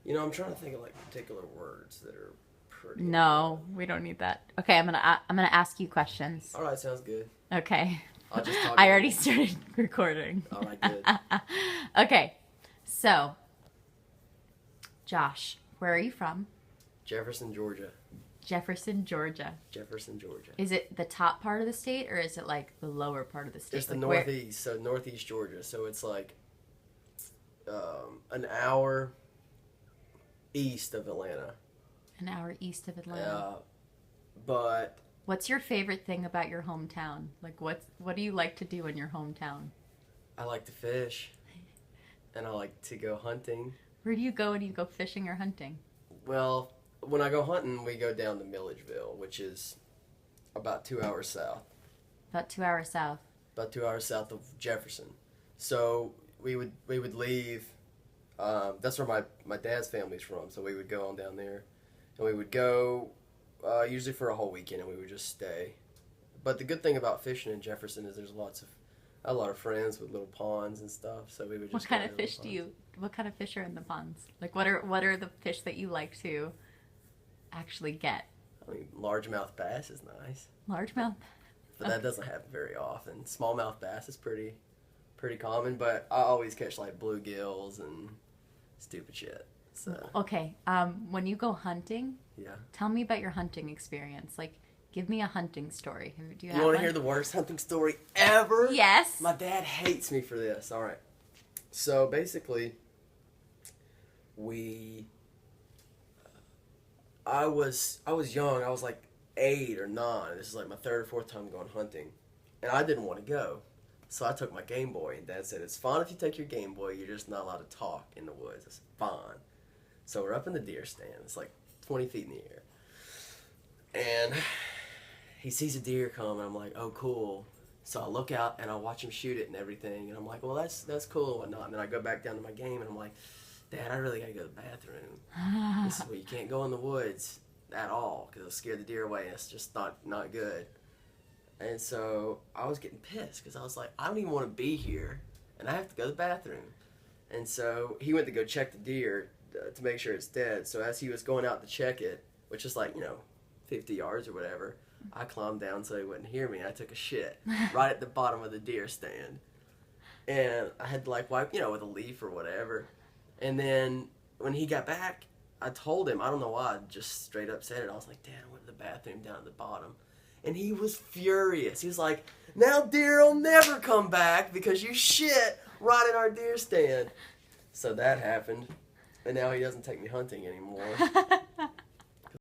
I'm trying to think of like particular words that are pretty. No, we don't need that. Okay, I'm gonna ask you questions. All right, sounds good. Okay. I'll just talk. I already started recording. All right, good. Okay, so Josh, where are you from? Jefferson, Georgia. Jefferson, Georgia. Jefferson, Georgia. Is it the top part of the state or is it like the lower part of the state? It's the Like northeast, so northeast Georgia. So it's like an hour east of Atlanta. An hour east of Atlanta. But What's your favorite thing about your hometown? Like what do you like to do in your hometown? I like to fish, and I like to go hunting. Where do you go when you go fishing or hunting? Well, when I go hunting, we go down to Milledgeville, which is about 2 hours south. About 2 hours south. About 2 hours south of Jefferson. So we would leave. That's where my dad's family's from. So we would go on down there, and we would go usually for a whole weekend, and we would just stay. But the good thing about fishing in Jefferson is there's a lot of friends with little ponds and stuf. So we would just. What kind of fish do you? What kind of fish are in the ponds? Like what are the fish that you like to actually get? I mean, largemouth bass is nice. Largemouth. But that doesn't happen very often. Smallmouth bass is pretty common, but I always catch like bluegills and stupid shit. So Okay. When you go hunting, yeah. tell me about your hunting experience. Like, give me a hunting story. Do you You have want to one? hear the worst hunting story ever? Yes. My dad hates me for this. All right. So basically, I was young. I was like 8 or 9. This is like my third or fourth time going hunting, and I didn't want to go. So I took my Game Boy, and Dad said, "It's fine if you take your Game Boy. You're just not allowed to talk in the woods." I said, "Fine." So we're up in the deer stand. It's like 20 feet in the air, and he sees a deer come, and I'm like, "Oh, cool." So I look out and I watch him shoot it and everything, and I'm like, "Well, that's cool and whatnot." And then I go back down to my game, and I'm like, "Dad, I really gotta go to the bathroom. This is where you can't go in the woods at all because it'll scare the deer away. And it's just not good." And so I was getting pissed because I was like, I don't even want to be here, and I have to go to the bathroom. And so he went to go check the deer to make sure it's dead. So as he was going out to check it, which is like 50 yards or whatever, I climbed down so he wouldn't hear me. And I took a shit right at the bottom of the deer stand, and I had to like wipe with a leaf or whatever. And then when he got back, I told him, I don't know why, I just straight up said it. I was like, "Dad, I went to the bathroom down at the bottom." And he was furious. He was like, "Now deer will never come back because you shit right in our deer stand." So that happened. And now he doesn't take me hunting anymore.